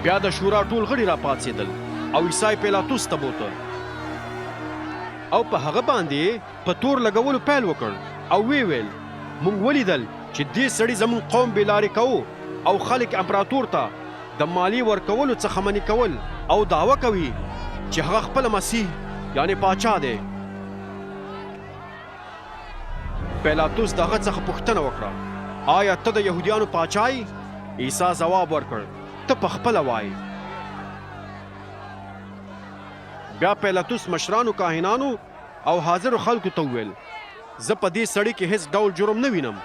بیا د شورا ټول غړي را پاڅېدل او عیسی پیلاطس ته بوته او په هغه باندې په تور لګولو پیل وکړ او وی ویل موږ ولیدل چې دې سړي زموږ قوم بېلارې کوو او خلک امپراتور ته د مالیې ورکولو څخه منې کول او دعوه کوي چې هغه خپل مسیح یعنې پاچا دی. پیلاطس د هغه څخه پوښتنه وکړه آیا ته د یهودیانو پاچا یې؟ عیسی ځواب ورکړ ته پخپله وایې. بیا پیلاطس مشرانو کاهنانو او حاضرو خلکو ته وویل زه په دې سړي کې هیڅ ډول جرم نه وینم.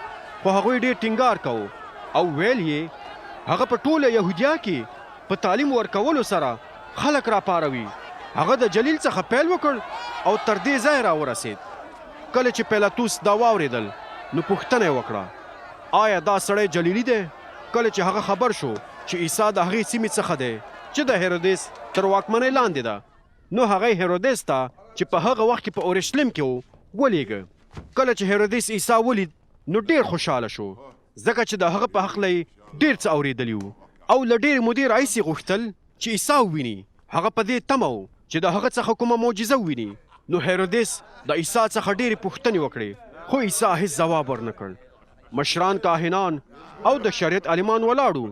خو هغوی ډېر ټینګار کوو او ویل یې هغه په ټوله یهودیا کې په تعلیم ورکولو سره خلک راپاروي. هغه د جلیل څخه پیل وکړ او تر دې ځای راورسېد. کله چې پیلاطس دا واورېدل نو پوښتنه یې وکړه آیا دا سړی جلیلي دی؟ کله چې هغه خبر شو چې عیسی د هغې سیمې څخه دی چې د هیرودیس تر واکمنۍ لاندې ده نو هغه هیرودیس ته چې په هغه وخت کې په اورشلیم کې و ولیږه. کله چې هیرودیس عیسی ولید نو ډېر خوشحاله شو ځکه چې د هغه په هکله یې ډېر څه اورېدلي وو او له ډېرې مودې راهیسې غوښتل چې عیسی وویني. هغه په دې تمه و چې د هغه څخه کومه معجزه وویني. نو هیرودیس د عیسی څخه ډېرې پوښتنې وکړې خو عیسی هیڅ ځواب ورنه کړ. مشران کاهنان او د شریعت عالمان ولاړو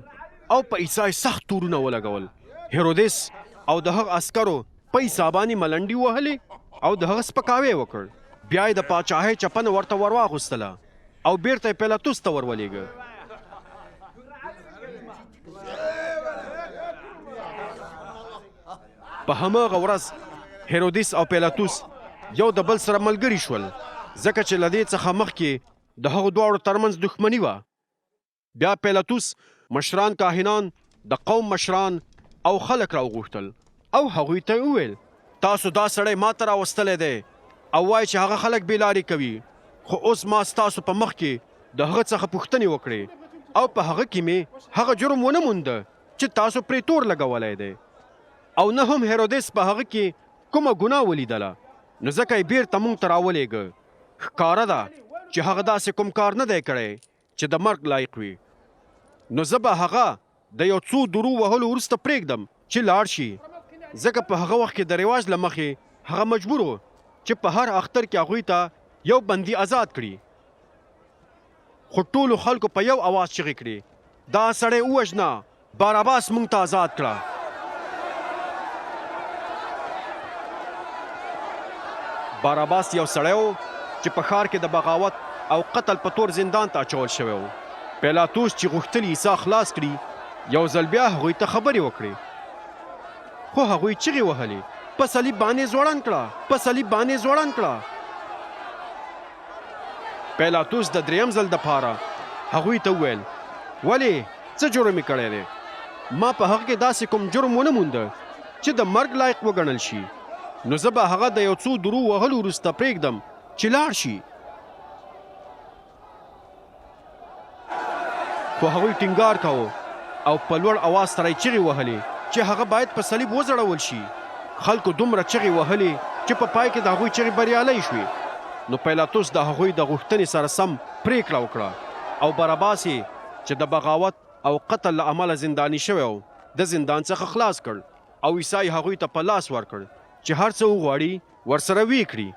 او په عیسی سخت تورونه ولګول. هیرودیس او د هغه عسکرو په عیسی باندې ملنډې وهلې او د هغه سپکاوی وکړ. بیا یې د پاچاهۍ چپنه ورته ورواغوستله او بیرته یې پیلاطس ته ورولېږه. په هماغه ورځ هیرودیس او پیلاطس یو د بل سره ملګري شول ځکه چې له دې څخه مخکې د هغو دواړو ترمنځ دښمني وه. بیا پیلاطس مشران کاهنان د قوم مشران او خلک راوغوښتل او هغوی ته یې وویل تاسو دا سړی ما ته راوستلی دی او وایي چې هغه خلک بېلارې کوي. خو اوس ما ستاسو په مخ کې د هغه څخه پوښتنې وکړې او په هغه کې مې هغه جرم ونه مونده چې تاسو پرې تور لګولی دی او نه هم هیرودیس په هغه کې کومه ګناه ولیدله نو ځکه یې بیرته موږ ته راولېږه. ښکاره ده چې هغه داسې کوم کار نه دی کړی چې د مرګ لایق وي. نو زه به هغه د یو څو درو وهلو وروسته پرېږدم چې لاړ شي ځکه په هغه وخت کې د رواج له مخې هغه مجبور و چې په هر اختر کې هغوی ته یو بندي آزاد کړي. خو ټولو خلکو په یو اواز چغې کړې دا سړی ووژنه باراباس موږ ته آزاد کړه. باراباس یو سړی و چې په ښار کې د بغاوت او قتل په تور زندان ته اچول شوی و. پیلاطس چې غوښتل عیسی خلاص کړي یو ځل بیا هغوی ته خبرې وکړې خو هغوی چغې وهلې په صلیب باندې ځوړند کړه په صلیب باندې ځوړند کړه. پیلاطس د دریم ځل دپاره هغوی ته وویل ولې څه جرم یې کړی دی؟ ما په هغه کې داسې کوم جرم ونه مونده چې د مرګ لایق وګڼل شي. نو زه به هغه د یو څو درو وهلو وروسته پرېږدم چې لاړ شي. خو هغوی ټینګار کوو او په لوړ اواز سره یې چغې وهلې چې هغه باید په صلیب وځړول شي. خلکو دومره چغې وهلې چې په پای کې د هغوی چغې بریالۍ شوې. نو پیلاطس د هغوی د غوښتنې سره سم پرېکړه وکړه او باراباس یې چې د بغاوت او قتل له امله زنداني شوی و د زندان څخه خلاص کړ او عیسی هغوی ته په لاس ورکړ چې هر څه وغواړي ورسره ویې کړي.